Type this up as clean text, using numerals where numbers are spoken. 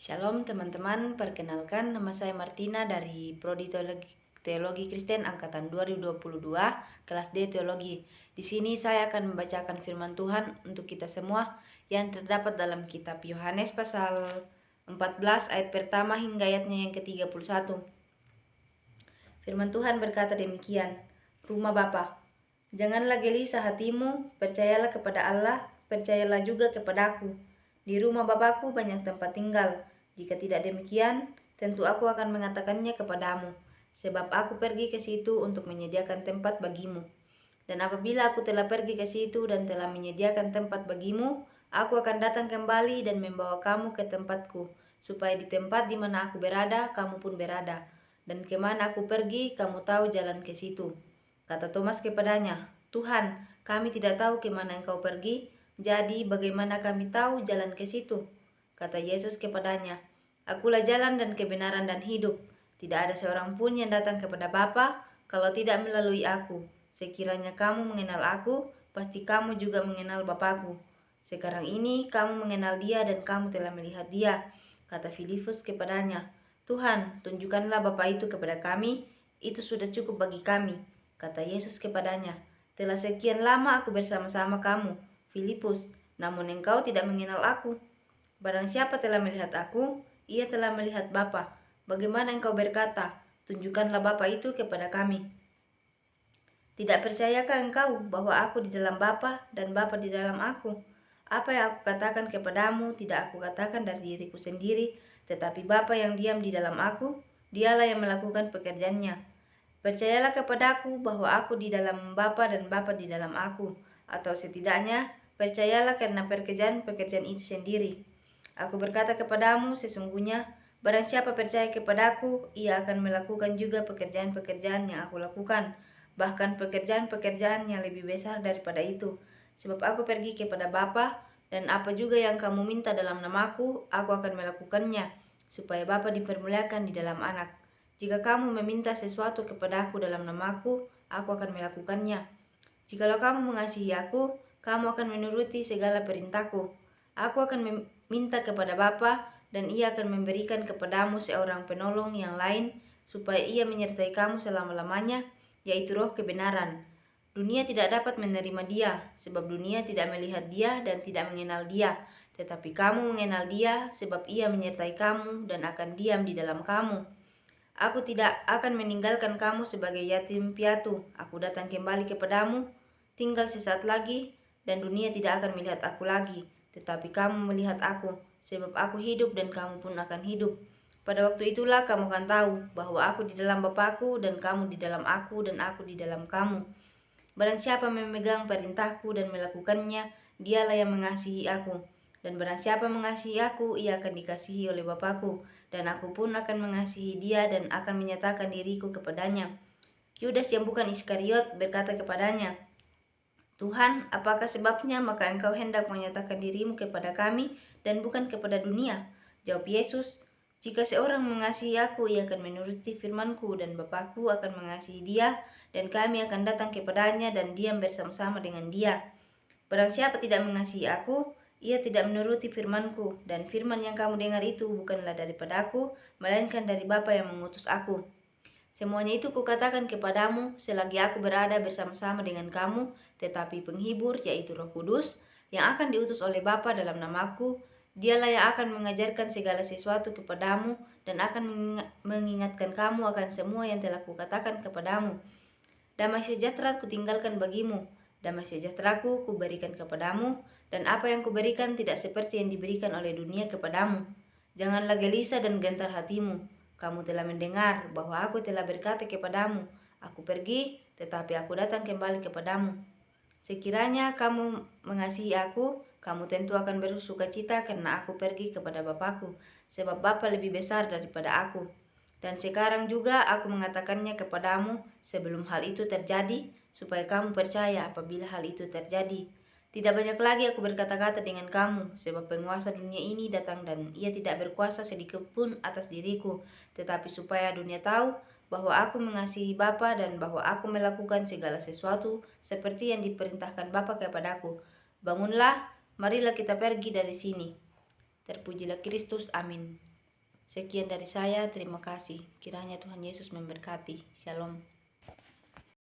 Shalom teman-teman, perkenalkan nama saya Martina dari Prodi Teologi Kristen angkatan 2022, kelas D Teologi. Di sini saya akan membacakan firman Tuhan untuk kita semua yang terdapat dalam kitab Yohanes pasal 14 ayat pertama hingga ayatnya yang ke-31. Firman Tuhan berkata demikian, Rumah Bapa, janganlah gelisah hatimu, percayalah kepada Allah, percayalah juga kepadaku. Di rumah Bapakku banyak tempat tinggal. Jika tidak demikian, tentu aku akan mengatakannya kepadamu, sebab aku pergi ke situ untuk menyediakan tempat bagimu. Dan apabila aku telah pergi ke situ dan telah menyediakan tempat bagimu, aku akan datang kembali dan membawa kamu ke tempatku, supaya di tempat di mana aku berada, kamu pun berada. Dan kemana aku pergi, kamu tahu jalan ke situ. Kata Thomas kepadanya, Tuhan, kami tidak tahu kemana engkau pergi, jadi bagaimana kami tahu jalan ke situ? Kata Yesus kepadanya, Akulah jalan dan kebenaran dan hidup. Tidak ada seorang pun yang datang kepada Bapa kalau tidak melalui aku. Sekiranya kamu mengenal aku, pasti kamu juga mengenal Bapakku. Sekarang ini kamu mengenal dia dan kamu telah melihat dia. Kata Filipus kepadanya, Tuhan, tunjukkanlah Bapa itu kepada kami, itu sudah cukup bagi kami. Kata Yesus kepadanya, telah sekian lama aku bersama-sama kamu, Filipus, namun engkau tidak mengenal aku. Barang siapa telah melihat aku, ia telah melihat Bapa. Bagaimana engkau berkata, tunjukkanlah Bapa itu kepada kami? Tidak percayakah engkau bahwa aku di dalam Bapa dan Bapa di dalam aku? Apa yang aku katakan kepadamu tidak aku katakan dari diriku sendiri, tetapi Bapa yang diam di dalam aku, dialah yang melakukan pekerjaannya. Percayalah kepadaku bahwa aku di dalam Bapa dan Bapa di dalam aku, atau setidaknya percayalah karena pekerjaan-pekerjaan itu sendiri. Aku berkata kepadamu sesungguhnya, barang siapa percaya kepadaku, ia akan melakukan juga pekerjaan-pekerjaan yang aku lakukan, bahkan pekerjaan-pekerjaan yang lebih besar daripada itu. Sebab aku pergi kepada Bapa, dan apa juga yang kamu minta dalam namaku, aku akan melakukannya, supaya Bapa dipermuliakan di dalam Anak. Jika kamu meminta sesuatu kepadaku dalam namaku, aku akan melakukannya. Jikalau kamu mengasihi aku, kamu akan menuruti segala perintahku. Aku akan meminta kepada Bapa, dan ia akan memberikan kepadamu seorang penolong yang lain, supaya ia menyertai kamu selama-lamanya, yaitu Roh kebenaran. Dunia tidak dapat menerima dia, sebab dunia tidak melihat dia dan tidak mengenal dia. Tetapi kamu mengenal dia, sebab ia menyertai kamu dan akan diam di dalam kamu. Aku tidak akan meninggalkan kamu sebagai yatim piatu. Aku datang kembali kepadamu, tinggal sesaat lagi, dan dunia tidak akan melihat aku lagi. Tetapi kamu melihat aku, sebab aku hidup dan kamu pun akan hidup. Pada waktu itulah kamu akan tahu bahwa aku di dalam Bapakku dan kamu di dalam aku dan aku di dalam kamu. Barang siapa memegang perintahku dan melakukannya, dialah yang mengasihi aku. Dan barang siapa mengasihi aku, ia akan dikasihi oleh Bapakku, dan aku pun akan mengasihi dia dan akan menyatakan diriku kepadanya. Yudas yang bukan Iskariot berkata kepadanya, Tuhan, apakah sebabnya maka engkau hendak menyatakan dirimu kepada kami dan bukan kepada dunia? Jawab Yesus, jika seorang mengasihi aku, ia akan menuruti firmanku dan Bapakku akan mengasihi dia dan kami akan datang kepadanya dan diam bersama-sama dengan dia. Barang siapa tidak mengasihi aku, ia tidak menuruti firmanku, dan firman yang kamu dengar itu bukanlah daripada aku, melainkan dari Bapa yang mengutus aku. Semuanya itu kukatakan kepadamu selagi aku berada bersama-sama dengan kamu, tetapi penghibur, yaitu Roh Kudus, yang akan diutus oleh Bapa dalam namaku, dialah yang akan mengajarkan segala sesuatu kepadamu dan akan mengingatkan kamu akan semua yang telah kukatakan kepadamu. Damai sejahtera kutinggalkan bagimu, damai sejahteraku kuberikan kepadamu, dan apa yang kuberikan tidak seperti yang diberikan oleh dunia kepadamu. Janganlah gelisah dan gentar hatimu. Kamu telah mendengar bahwa aku telah berkata kepadamu, aku pergi, tetapi aku datang kembali kepadamu. Sekiranya kamu mengasihi aku, kamu tentu akan bersukacita karena aku pergi kepada Bapakku, sebab Bapa lebih besar daripada aku. Dan sekarang juga aku mengatakannya kepadamu sebelum hal itu terjadi, supaya kamu percaya apabila hal itu terjadi. Tidak banyak lagi aku berkata-kata dengan kamu, sebab penguasa dunia ini datang dan ia tidak berkuasa sedikit pun atas diriku, tetapi supaya dunia tahu bahwa aku mengasihi Bapa dan bahwa aku melakukan segala sesuatu seperti yang diperintahkan Bapa kepadaku. Bangunlah, marilah kita pergi dari sini. Terpujilah Kristus, amin. Sekian dari saya, terima kasih. Kiranya Tuhan Yesus memberkati. Shalom.